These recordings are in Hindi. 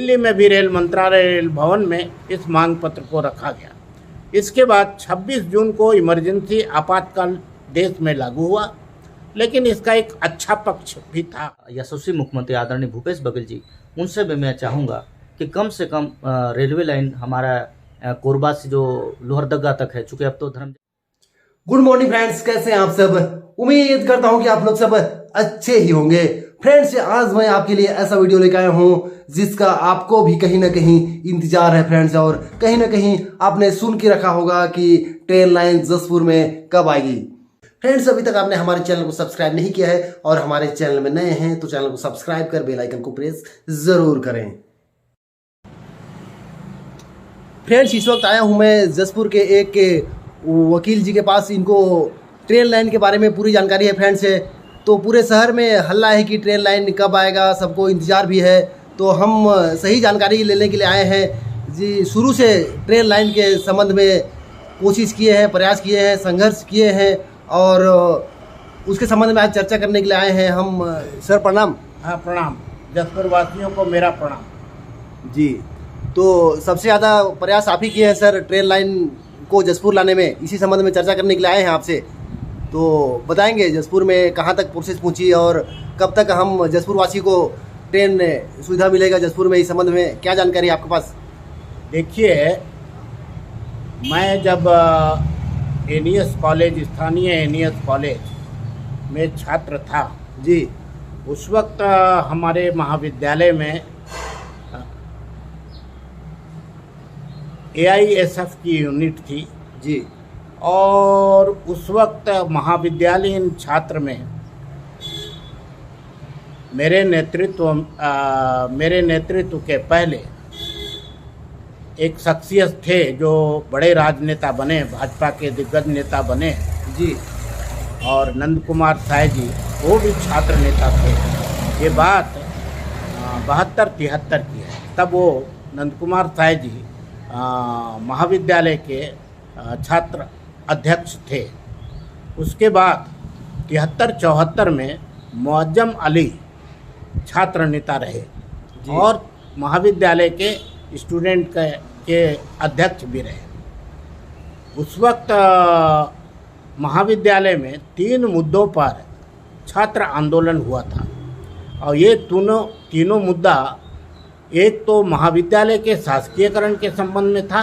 दिल्ली में भी रेल मंत्रालय रेल भवन में इस मांग पत्र को रखा गया। इसके बाद 26 जून को इमरजेंसी आपातकाल देश में लागू हुआ, लेकिन इसका एक अच्छा पक्ष भी था। यशस्वी मुख्यमंत्री आदरणीय भूपेश बघेल जी, उनसे भी मैं चाहूँगा कि कम से कम रेलवे लाइन हमारा कोरबा से जो लोहरदगा तक है, चूँकि अब तो धर्म। गुड मॉर्निंग फ्रेंड्स, कैसे हैं आप सब। उम्मीद करता हूं कि आप लोग सब अच्छे ही होंगे। फ्रेंड्स, आज मैं आपके लिए ऐसा वीडियो लेकर आया हूं जिसका आपको भी कहीं ना कहीं इंतजार है फ्रेंड्स, और कहीं ना कहीं आपने सुन के रखा होगा कि ट्रेन लाइन जसपुर में कब आएगी। फ्रेंड्स, अभी तक आपने हमारे चैनल को सब्सक्राइब नहीं किया है और हमारे चैनल में नए हैं तो चैनल को सब्सक्राइब कर बेल आइकन को प्रेस जरूर करें। फ्रेंड्स, इस वक्त आया हूं मैं जसपुर के एक वकील जी के पास। इनको ट्रेन लाइन के बारे में पूरी जानकारी है फ्रेंड्स। तो पूरे शहर में हल्ला है कि ट्रेन लाइन कब आएगा, सबको इंतज़ार भी है। तो हम सही जानकारी लेने के लिए आए हैं जी। शुरू से ट्रेन लाइन के संबंध में कोशिश किए हैं, प्रयास किए हैं, संघर्ष किए हैं और उसके संबंध में आज चर्चा करने के लिए आए हैं हम। सर प्रणाम। हाँ प्रणाम, जसपुर वासियों को मेरा प्रणाम जी। तो सबसे ज़्यादा प्रयास आप ही किए हैं सर ट्रेन लाइन को जसपुर लाने में। इसी संबंध में चर्चा करने के लिए आए हैं आपसे। तो बताएंगे जसपुर में कहाँ तक प्रोसेस पहुँची और कब तक हम जसपुर वासी को ट्रेन सुविधा मिलेगा जसपुर में, इस संबंध में क्या जानकारी है आपके पास। देखिए, मैं जब एनईएस कॉलेज, स्थानीय एनईएस कॉलेज में छात्र था जी, उस वक्त हमारे महाविद्यालय में एआईएसएफ की यूनिट थी जी, और उस वक्त महाविद्यालयीन छात्र में मेरे नेतृत्व के पहले एक शख्सियत थे जो बड़े राजनेता बने, भाजपा के दिग्गज नेता बने जी, और नंद कुमार साय जी, वो भी छात्र नेता थे। ये बात 72-73 की है। तब वो नंद कुमार साय जी महाविद्यालय के छात्र अध्यक्ष थे। उसके बाद 73-74 में मुअज्जम अली छात्र नेता रहे और महाविद्यालय के स्टूडेंट के अध्यक्ष भी रहे। उस वक्त महाविद्यालय में 3 मुद्दों पर छात्र आंदोलन हुआ था और ये तीनों मुद्दा, एक तो महाविद्यालय के शासकीयकरण के संबंध में था,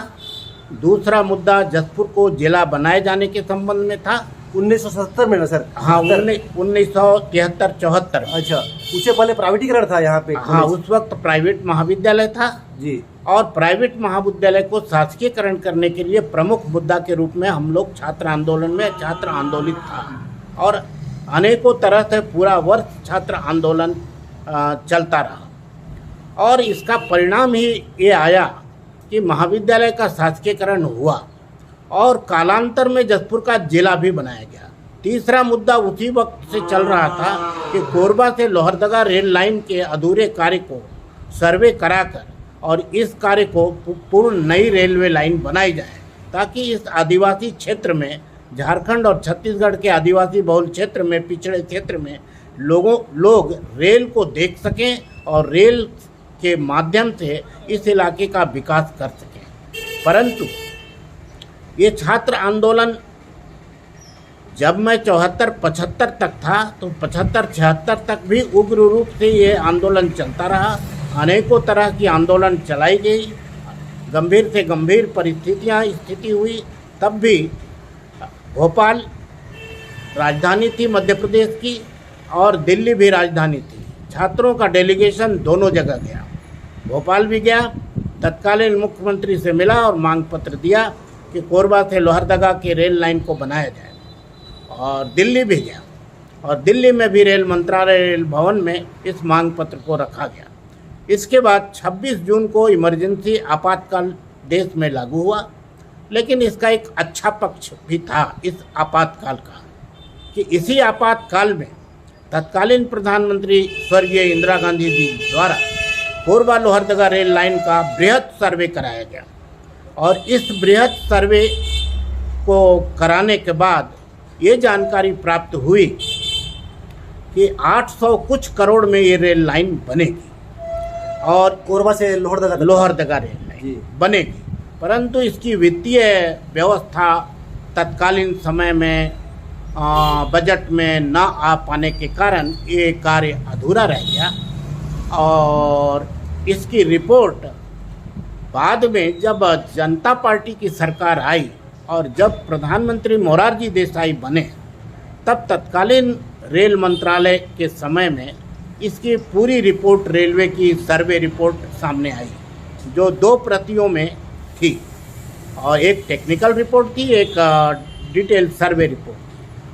दूसरा मुद्दा जसपुर को जिला बनाए जाने के संबंध में था। 1970 में ना सर। हाँ, 1973-74। अच्छा, उससे पहले प्राइवेटीकरण था यहाँ पे। हाँ, उस वक्त प्राइवेट महाविद्यालय था जी, और प्राइवेट महाविद्यालय को शासकीयकरण करने के लिए प्रमुख मुद्दा के रूप में हम लोग छात्र आंदोलित था और अनेकों तरह से पूरा वर्ष छात्र आंदोलन चलता रहा। और इसका परिणाम ही ये आया कि महाविद्यालय का शासकीयकरण हुआ और कालांतर में जसपुर का जिला भी बनाया गया। तीसरा मुद्दा उसी वक्त से चल रहा था कि कोरबा से लोहरदगा रेल लाइन के अधूरे कार्य को सर्वे कराकर और इस कार्य को पूर्ण नई रेलवे लाइन बनाई जाए, ताकि इस आदिवासी क्षेत्र में, झारखंड और छत्तीसगढ़ के आदिवासी बहुल क्षेत्र में, पिछड़े क्षेत्र में लोग रेल को देख सकें और रेल के माध्यम से इस इलाके का विकास कर सकें। परंतु ये छात्र आंदोलन जब मैं 74-75 तक था तो 75-76 तक भी उग्र रूप से ये आंदोलन चलता रहा। अनेकों तरह की आंदोलन चलाई गई, गंभीर से गंभीर स्थिति हुई। तब भी भोपाल राजधानी थी मध्य प्रदेश की और दिल्ली भी राजधानी थी। छात्रों का डेलीगेशन दोनों जगह गया, भोपाल भी गया, तत्कालीन मुख्यमंत्री से मिला और मांग पत्र दिया कि कोरबा से लोहरदगा के रेल लाइन को बनाया जाए, और दिल्ली भी गया और दिल्ली में भी रेल मंत्रालय रेल भवन में इस मांग पत्र को रखा गया। इसके बाद 26 जून को इमरजेंसी आपातकाल देश में लागू हुआ, लेकिन इसका एक अच्छा पक्ष भी था इस आपातकाल का कि इसी आपातकाल में तत्कालीन प्रधानमंत्री स्वर्गीय इंदिरा गांधी जी द्वारा कोरबा लोहरदगा रेल लाइन का बृहद सर्वे कराया गया और इस बृहद सर्वे को कराने के बाद ये जानकारी प्राप्त हुई कि 800 कुछ करोड़ में ये रेल लाइन बनेगी। और कोरबा से लोहरदगा रेल लाइन जी। बनेगी, परंतु इसकी वित्तीय व्यवस्था तत्कालीन समय में बजट में न आ पाने के कारण ये कार्य अधूरा रह गया। और इसकी रिपोर्ट बाद में जब जनता पार्टी की सरकार आई और जब प्रधानमंत्री मोरारजी देसाई बने, तब तत्कालीन रेल मंत्रालय के समय में इसकी पूरी रिपोर्ट, रेलवे की सर्वे रिपोर्ट सामने आई, जो 2 प्रतियों में थी, और एक टेक्निकल रिपोर्ट थी, एक डिटेल सर्वे रिपोर्ट।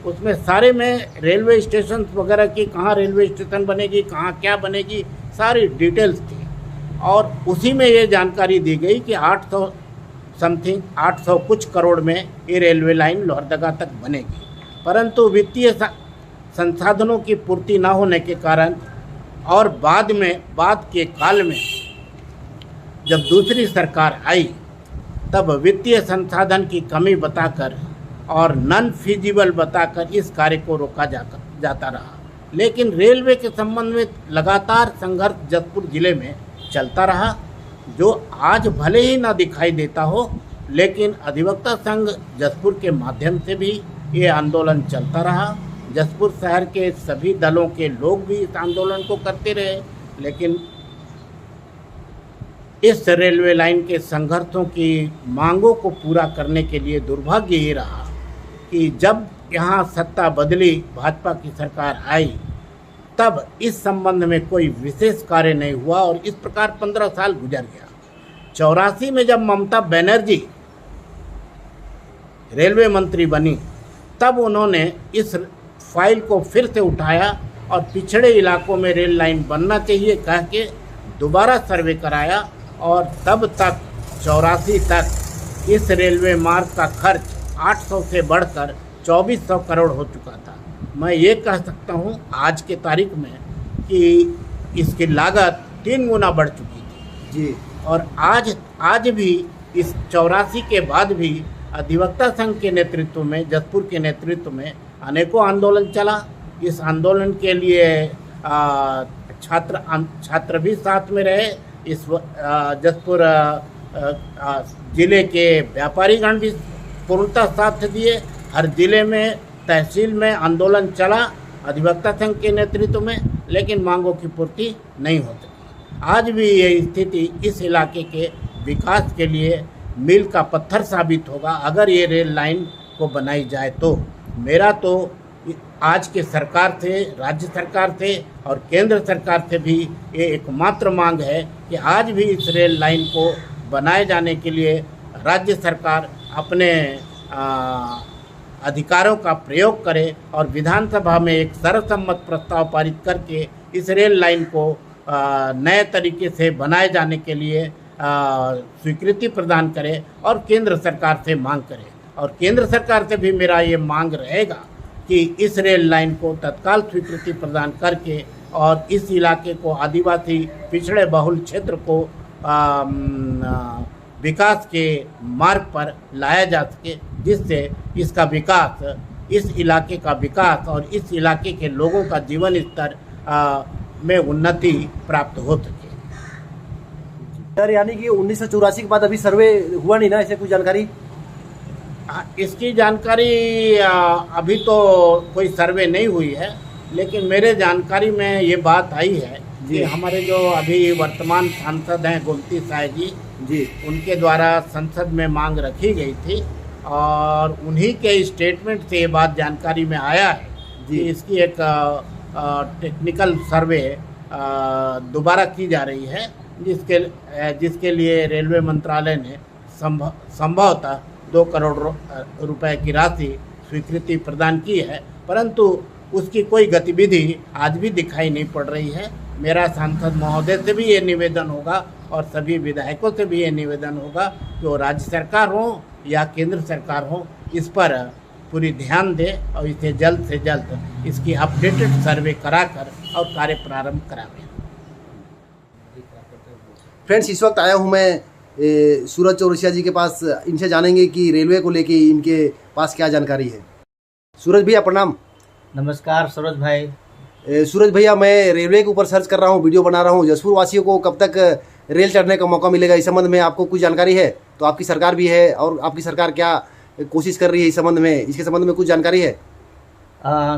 उसमें सारे में रेलवे स्टेशन वगैरह की, कहाँ रेलवे स्टेशन बनेगी, कहाँ क्या बनेगी, सारी डिटेल्स थी। और उसी में ये जानकारी दी गई कि 800 कुछ करोड़ में ये रेलवे लाइन लोहरदगा तक बनेगी, परंतु वित्तीय संसाधनों की पूर्ति न होने के कारण और बाद के काल में जब दूसरी सरकार आई, तब वित्तीय संसाधन की कमी बताकर और नॉन फिजिबल बताकर इस कार्य को रोका जाता रहा। लेकिन रेलवे के संबंध में लगातार संघर्ष जसपुर जिले में चलता रहा, जो आज भले ही ना दिखाई देता हो, लेकिन अधिवक्ता संघ जसपुर के माध्यम से भी ये आंदोलन चलता रहा। जसपुर शहर के सभी दलों के लोग भी इस आंदोलन को करते रहे, लेकिन इस रेलवे लाइन के संघर्षों की मांगों को पूरा करने के लिए दुर्भाग्य ये रहा कि जब यहाँ सत्ता बदली, भाजपा की सरकार आई, तब इस संबंध में कोई विशेष कार्य नहीं हुआ और इस प्रकार 15 साल गुजर गया। 84 में जब ममता बनर्जी रेलवे मंत्री बनी, तब उन्होंने इस फाइल को फिर से उठाया और पिछड़े इलाकों में रेल लाइन बनना चाहिए कह के दोबारा सर्वे कराया, और तब तक 84 तक इस रेलवे मार्ग का खर्च 800 से बढ़कर 2400 करोड़ हो चुका था। मैं ये कह सकता हूँ आज के तारीख में कि इसकी लागत 3 गुना बढ़ चुकी थी जी। और आज भी इस 84 के बाद भी अधिवक्ता संघ के नेतृत्व में, जसपुर के नेतृत्व में अनेकों आंदोलन चला। इस आंदोलन के लिए छात्र भी साथ में रहे। इस जसपुर जिले के व्यापारीगण भी पूर्णतः साथ दिए। हर जिले में, तहसील में आंदोलन चला अधिवक्ता संघ के नेतृत्व में, लेकिन मांगों की पूर्ति नहीं हो सकी। आज भी ये स्थिति इस इलाके के विकास के लिए मील का पत्थर साबित होगा अगर ये रेल लाइन को बनाई जाए तो। मेरा तो आज के सरकार से, राज्य सरकार से और केंद्र सरकार से भी ये एकमात्र मांग है कि आज भी इस रेल लाइन को बनाए जाने के लिए राज्य सरकार अपने अधिकारों का प्रयोग करे और विधानसभा में एक सर्वसम्मत प्रस्ताव पारित करके इस रेल लाइन को नए तरीके से बनाए जाने के लिए स्वीकृति प्रदान करे और केंद्र सरकार से मांग करे। और केंद्र सरकार से भी मेरा ये मांग रहेगा कि इस रेल लाइन को तत्काल स्वीकृति प्रदान करके और इस इलाके को, आदिवासी पिछड़े बहुल क्षेत्र को विकास के मार्ग पर लाया जा सके, जिससे इसका विकास, इस इलाके का विकास और इस इलाके के लोगों का जीवन स्तर में उन्नति प्राप्त हो सके। सर, यानी कि 1984 के बाद अभी सर्वे हुआ नहीं ना, ऐसे कुछ जानकारी? इसकी जानकारी अभी तो कोई सर्वे नहीं हुई है, लेकिन मेरे जानकारी में ये बात आई है कि हमारे जो अभी वर्तमान सांसद हैं गोमती साय जी, उनके द्वारा संसद में मांग रखी गई थी और उन्हीं के स्टेटमेंट से ये बात जानकारी में आया है कि इसकी एक टेक्निकल सर्वे दोबारा की जा रही है, जिसके लिए रेलवे मंत्रालय ने संभवतः 2 करोड़ रुपए की राशि स्वीकृति प्रदान की है, परंतु उसकी कोई गतिविधि आज भी दिखाई नहीं पड़ रही है। मेरा सांसद महोदय से भी ये निवेदन होगा और सभी विधायकों से भी ये निवेदन होगा कि वो राज्य सरकार हो या केंद्र सरकार हो, इस पर पूरी ध्यान दे और इसे जल्द से जल्द इसकी अपडेटेड सर्वे कराकर और कार्य प्रारंभ करावें। फ्रेंड्स, इस वक्त आया हूँ मैं सूरज चौरसिया जी के पास। इनसे जानेंगे कि रेलवे को लेके इनके पास क्या जानकारी है। सूरज भैया प्रणाम। नमस्कार सूरज भाई। सूरज भैया, मैं रेलवे के ऊपर सर्च कर रहा हूँ, वीडियो बना रहा हूँ। जसपुर वासियों को कब तक रेल चढ़ने का मौका मिलेगा, इस संबंध में आपको कुछ जानकारी है? तो आपकी सरकार भी है, और आपकी सरकार क्या कोशिश कर रही है इस संबंध में, इसके संबंध में कुछ जानकारी है?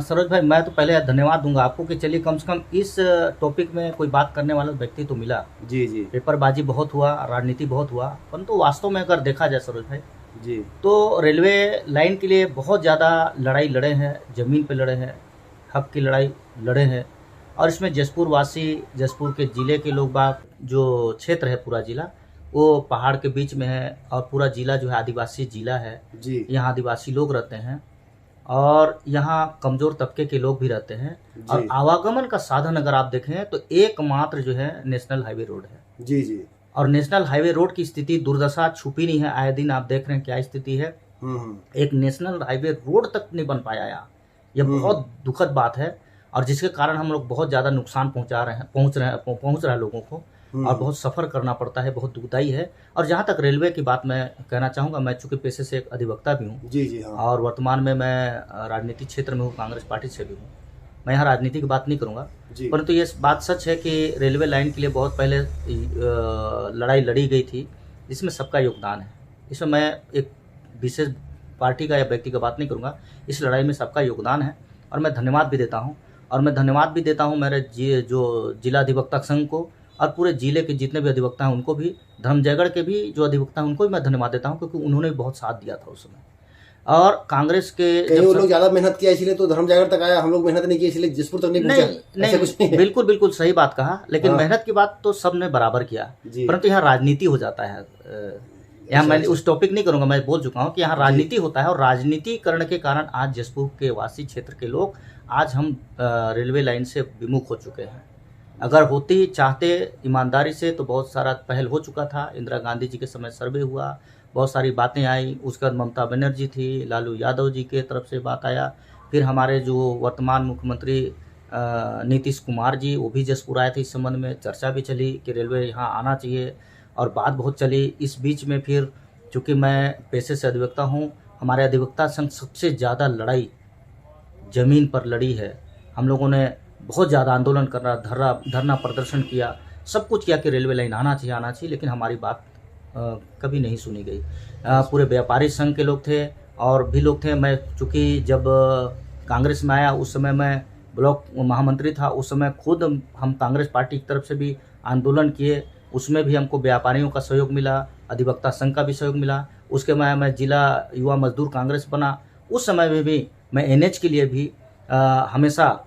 सरोज भाई, मैं तो पहले धन्यवाद दूंगा आपको कि चलिए कम से कम इस टॉपिक में कोई बात करने वाला व्यक्ति तो मिला। जी जी पेपरबाजी बहुत हुआ, राजनीति बहुत हुआ, परंतु वास्तव में अगर देखा जाए सरोज भाई, जी तो रेलवे लाइन के लिए बहुत ज़्यादा लड़ाई लड़े हैं, ज़मीन पे लड़े हैं, हक की लड़ाई लड़े हैं। और इसमें जसपुर वासी, जसपुर के ज़िले के लोग बाग, जो क्षेत्र है पूरा ज़िला वो पहाड़ के बीच में है, और पूरा ज़िला जो है आदिवासी ज़िला है जी यहाँ आदिवासी लोग रहते हैं, और यहाँ कमज़ोर तबके के लोग भी रहते हैं। और जी आवागमन का साधन अगर आप देखें तो एकमात्र जो है नेशनल हाईवे रोड है। जी जी और नेशनल हाईवे रोड की स्थिति दुर्दशा छुपी नहीं है, आए दिन आप देख रहे हैं क्या स्थिति है। एक नेशनल हाईवे रोड तक नहीं बन पाया यहाँ, यह बहुत दुखद बात है, और जिसके कारण हम लोग बहुत ज़्यादा नुकसान पहुँच रहा है लोगों को, और बहुत सफ़र करना पड़ता है, बहुत दुखदाई है। और जहाँ तक रेलवे की बात मैं कहना चाहूँगा, मैं चूँकि पेशे से एक अधिवक्ता भी हूँ, जी जी हाँ। और वर्तमान में मैं राजनीतिक क्षेत्र में हूँ, कांग्रेस पार्टी से भी हूँ। मैं यहाँ राजनीति की बात नहीं करूँगा, परंतु ये बात सच है कि रेलवे लाइन के लिए बहुत पहले लड़ाई लड़ी गई थी, जिसमें सबका योगदान है। इसमें मैं एक विशेष पार्टी का या व्यक्ति का बात नहीं करूँगा, इस लड़ाई में सबका योगदान है, और मैं धन्यवाद भी देता हूँ। और मैं धन्यवाद भी देता हूँ मेरे जो जिला अधिवक्ता संघ को, और पूरे जिले के जितने भी अधिवक्ता हैं उनको भी, धर्मजयगढ़ के भी जो अधिवक्ता हैं उनको भी मैं धन्यवाद देता हूँ, क्योंकि उन्होंने भी बहुत साथ दिया था उस समय। और कांग्रेस के वो लोग ज्यादा मेहनत किया इसलिए तो धर्मजयगढ़ तक आया, हम लोग मेहनत नहीं की इसलिए जसपुर तक नहीं पहुंचा। ऐसा कुछ नहीं है। बिल्कुल बिल्कुल सही बात कहा, लेकिन मेहनत की बात तो सबने बराबर किया, परंतु यहाँ राजनीति हो जाता है। यहाँ मैं उस टॉपिक नहीं करूंगा, मैं बोल चुका हूँ कि यहाँ राजनीति होता है, और राजनीतिकरण के कारण आज जसपुर के वासी क्षेत्र के लोग आज हम रेलवे लाइन से विमुख हो चुके हैं। अगर होती चाहते ईमानदारी से तो बहुत सारा पहल हो चुका था। इंदिरा गांधी जी के समय सर्वे हुआ, बहुत सारी बातें आई, उसके बाद ममता बनर्जी थी, लालू यादव जी के तरफ से बात आया, फिर हमारे जो वर्तमान मुख्यमंत्री नीतीश कुमार जी, वो भी जसपुर आए थे, इस संबंध में चर्चा भी चली कि रेलवे यहाँ आना चाहिए, और बात बहुत चली। इस बीच में फिर चूँकि मैं पेशे से अधिवक्ता हूँ, हमारे अधिवक्ता संघ सबसे ज़्यादा लड़ाई ज़मीन पर लड़ी है। हम लोगों ने बहुत ज़्यादा आंदोलन करना, धरना प्रदर्शन किया, सब कुछ किया कि रेलवे लाइन आना चाहिए, लेकिन हमारी बात कभी नहीं सुनी गई। पूरे व्यापारी संघ के लोग थे और भी लोग थे। मैं चूँकि जब कांग्रेस में आया उस समय मैं ब्लॉक महामंत्री था, उस समय खुद हम कांग्रेस पार्टी की तरफ से भी आंदोलन किए, उसमें भी हमको व्यापारियों का सहयोग मिला, अधिवक्ता संघ का भी सहयोग मिला। उसके बाद मैं जिला युवा मजदूर कांग्रेस बना, उस समय में भी मैं NH के लिए भी हमेशा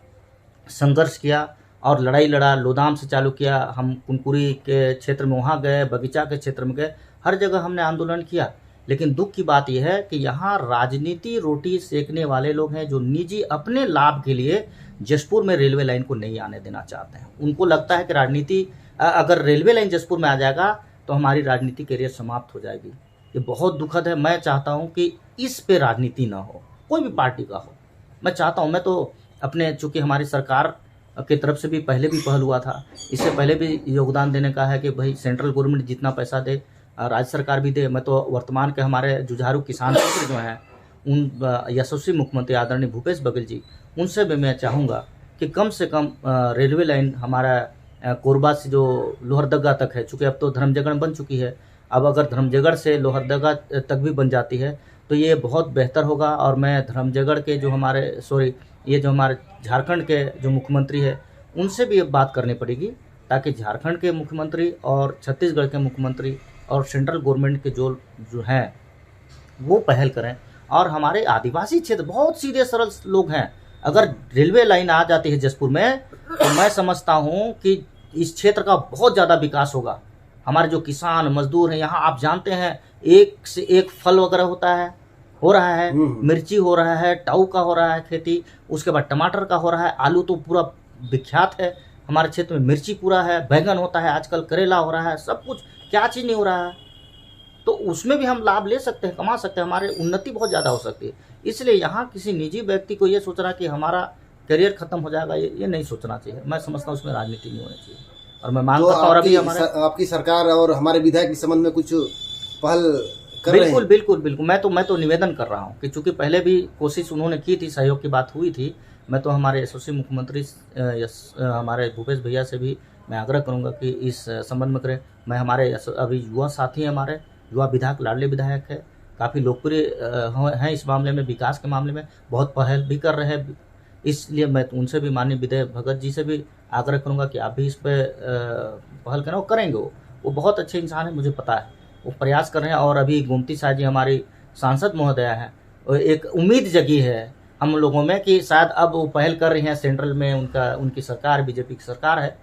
संघर्ष किया और लड़ाई लड़ा। लोदाम से चालू किया, हम कुनकुरी के क्षेत्र में वहाँ गए, बगीचा के क्षेत्र में गए, हर जगह हमने आंदोलन किया। लेकिन दुख की बात यह है कि यहाँ राजनीति रोटी सेकने वाले लोग हैं जो निजी अपने लाभ के लिए जसपुर में रेलवे लाइन को नहीं आने देना चाहते हैं। उनको लगता है कि राजनीति, अगर रेलवे लाइन जसपुर में आ जाएगा तो हमारी राजनीति कैरियर समाप्त हो जाएगी। ये बहुत दुखद है। मैं चाहता हूँ कि इस पे राजनीति ना हो, कोई भी पार्टी का हो। मैं चाहता हूँ, मैं तो अपने, चूँकि हमारी सरकार की तरफ से भी पहले भी पहल हुआ था, इससे पहले भी योगदान देने का है कि भाई सेंट्रल गवर्नमेंट जितना पैसा दे राज्य सरकार भी दे। मैं तो वर्तमान के हमारे जुझारू किसान मित्र जो हैं, उन यशस्वी मुख्यमंत्री आदरणीय भूपेश बघेल जी, उनसे भी मैं चाहूँगा कि कम से कम रेलवे लाइन हमारा कोरबा से जो लोहरदगा तक है, चूँकि अब तो धर्मजयगढ़ बन चुकी है, अब अगर धर्मजयगढ़ से लोहरदगा तक भी बन जाती है तो ये बहुत बेहतर होगा। और मैं धर्मजयगढ़ के जो हमारे झारखंड के जो मुख्यमंत्री है उनसे भी अब बात करनी पड़ेगी, ताकि झारखंड के मुख्यमंत्री और छत्तीसगढ़ के मुख्यमंत्री और सेंट्रल गवर्नमेंट के जो हैं वो पहल करें। और हमारे आदिवासी क्षेत्र बहुत सीधे सरल लोग हैं, अगर रेलवे लाइन आ जाती है जसपुर में तो मैं समझता हूँ कि इस क्षेत्र का बहुत ज़्यादा विकास होगा। हमारे जो किसान मजदूर हैं यहाँ, आप जानते हैं एक से एक फल वगैरह हो रहा है, मिर्ची हो रहा है, टाऊ का हो रहा है खेती, उसके बाद टमाटर का हो रहा है, आलू तो पूरा विख्यात है हमारे क्षेत्र में, मिर्ची पूरा है, बैंगन होता है, आजकल करेला हो रहा है, सब कुछ, क्या चीज़ नहीं हो रहा है। तो उसमें भी हम लाभ ले सकते हैं, कमा सकते हैं, हमारे उन्नति बहुत ज़्यादा हो सकती है। इसलिए यहाँ किसी निजी व्यक्ति को ये सोचना कि हमारा करियर खत्म हो जाएगा, ये नहीं सोचना चाहिए। मैं समझता हूँ उसमें राजनीति नहीं होनी चाहिए। और मैं मांग करता हूँ अभी आपकी सरकार और हमारे विधायक इस संबंध में कुछ पहल कर रहे हैं? बिल्कुल। मैं तो निवेदन कर रहा हूँ कि चूंकि पहले भी कोशिश उन्होंने की थी, सहयोग की बात हुई थी, मैं तो हमारे यशस्वी मुख्यमंत्री हमारे भूपेश भैया से भी मैं आग्रह करूंगा कि इस संबंध में करें। मैं हमारे अभी युवा साथी हैं, हमारे युवा विधायक लाडले विधायक है, काफ़ी लोकप्रिय हैं इस मामले में, विकास के मामले में बहुत पहल भी कर रहे हैं। इसलिए मैं उनसे भी माननीय विजय भगत जी से भी आग्रह करूंगा कि आप भी इस पर पहल करें। वो करेंगे, वो बहुत अच्छे इंसान है, मुझे पता है, वो प्रयास कर रहे हैं। और अभी गोमती शाह जी हमारी सांसद महोदया है, एक उम्मीद जगी है हम लोगों में कि शायद अब वो पहल कर रही हैं सेंट्रल में, उनकी सरकार बीजेपी की सरकार है।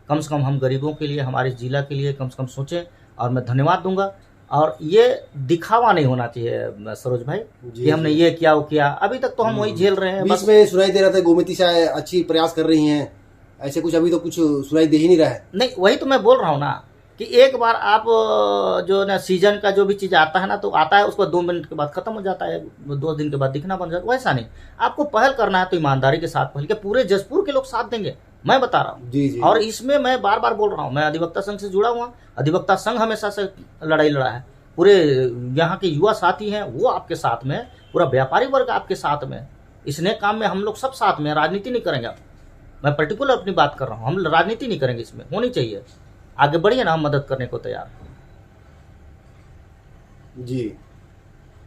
कम से कम हम गरीबों के लिए, हमारे जिला के लिए कम से कम सोचें। और मैं धन्यवाद दूंगा। और ये दिखावा नहीं होना चाहिए सरोज भाई कि हमने ये किया वो किया। अभी तक तो हम वही झेल रहे हैं। बीच में सुनाई दे रहा था गोमती शाह अच्छी प्रयास कर रही हैं, ऐसे कुछ अभी तो कुछ सुनाई दे ही नहीं रहा है। नहीं, वही तो मैं बोल रहा हूँ ना कि एक बार आप जो ना सीजन का जो भी चीज़ आता है ना, तो आता है, उसको 2 मिनट के बाद खत्म हो जाता है, 2 दिन के बाद दिखना बन जाता है। वैसा नहीं, आपको पहल करना है तो ईमानदारी के साथ पहल के पूरे जसपुर के लोग साथ देंगे, मैं बता रहा हूँ। जी। और इसमें मैं बार बार बोल रहा हूँ, मैं अधिवक्ता संघ से जुड़ा हुआ, अधिवक्ता संघ हमेशा से लड़ाई लड़ा है। पूरे यहाँ के युवा साथी हैं वो आपके साथ में, पूरा व्यापारी वर्ग आपके साथ में, इस नए काम में हम लोग सब साथ में। राजनीति नहीं करेंगे, मैं पर्टिकुलर अपनी बात कर रहा हूँ, हम राजनीति नहीं करेंगे, इसमें होनी चाहिए। आगे बढ़िए ना, हम मदद करने को तैयार। जी,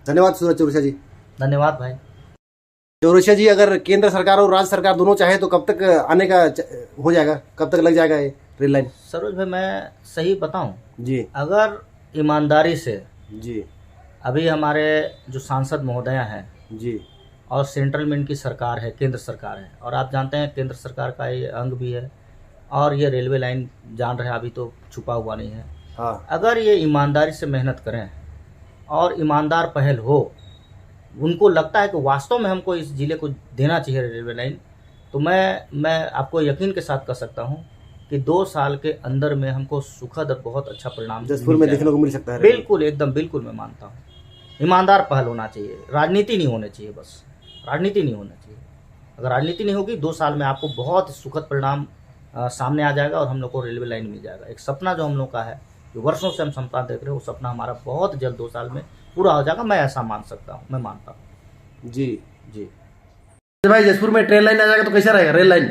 धन्यवाद सूरज चौरसिया जी। धन्यवाद भाई। चौरसिया जी, अगर केंद्र सरकार और राज्य सरकार दोनों चाहे तो कब तक आने का हो जाएगा, कब तक लग जाएगा ये रेल लाइन? सरोज भाई, मैं सही बताऊं जी, अगर ईमानदारी से जी, अभी हमारे जो सांसद महोदया हैं जी, और सेंट्रल में इनकी सरकार है, केंद्र सरकार है, और आप जानते हैं केंद्र सरकार का ये अंग भी है, और ये रेलवे लाइन जान रहे हैं, अभी तो छुपा हुआ नहीं है। हाँ, अगर ये ईमानदारी से मेहनत करें और ईमानदार पहल हो, उनको लगता है कि वास्तव में हमको इस जिले को देना चाहिए रेलवे लाइन, तो मैं आपको यकीन के साथ कह सकता हूँ कि 2 साल के अंदर में हमको सुखद और बहुत अच्छा परिणाम जसपुर में देखने को मिल सकता है। बिल्कुल, एकदम बिल्कुल, मैं मानता हूँ। ईमानदार पहल होना चाहिए, राजनीति नहीं होनी चाहिए, बस राजनीति नहीं होना चाहिए। अगर राजनीति नहीं होगी, 2 साल में आपको बहुत सुखद परिणाम सामने आ जाएगा और हम लोग को रेलवे लाइन मिल जाएगा। एक सपना जो हम लोग का है, जो वर्षों से हम सपना देख रहे हैं, वो सपना हमारा बहुत जल्द 2 साल में पूरा हो जाएगा। मैं ऐसा मान सकता हूँ, मैं मानता हूँ। जी जी भाई, जसपुर में ट्रेन लाइन आ जाएगा तो कैसा रहेगा? रेल लाइन,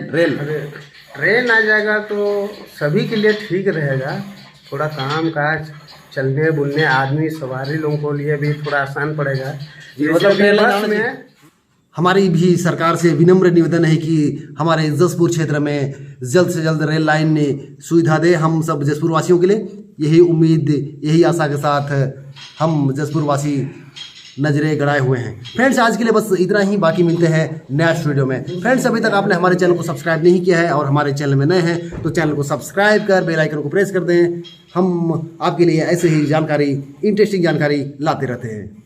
ट्रेन आ जाएगा तो सभी के लिए ठीक रहेगा। थोड़ा काम काज, चलने बुलने, आदमी सवारी लोगों को लिए भी थोड़ा आसान पड़ेगा। मतलब ट्रेन लाइन में हमारी भी सरकार से विनम्र निवेदन है कि हमारे जसपुर क्षेत्र में जल्द से जल्द रेल लाइन सुविधा दे। हम सब जसपुर वासियों के लिए यही उम्मीद, यही आशा के साथ हम जसपुर वासी नजरें गड़ाए हुए हैं। फ्रेंड्स, आज के लिए बस इतना ही, बाकी मिलते हैं नेक्स्ट वीडियो में। फ्रेंड्स, अभी तक आपने हमारे चैनल को सब्सक्राइब नहीं किया है और हमारे चैनल में नए हैं तो चैनल को सब्सक्राइब कर बेल आइकन को प्रेस कर दें। हम आपके लिए ऐसे ही जानकारी, इंटरेस्टिंग जानकारी लाते रहते हैं।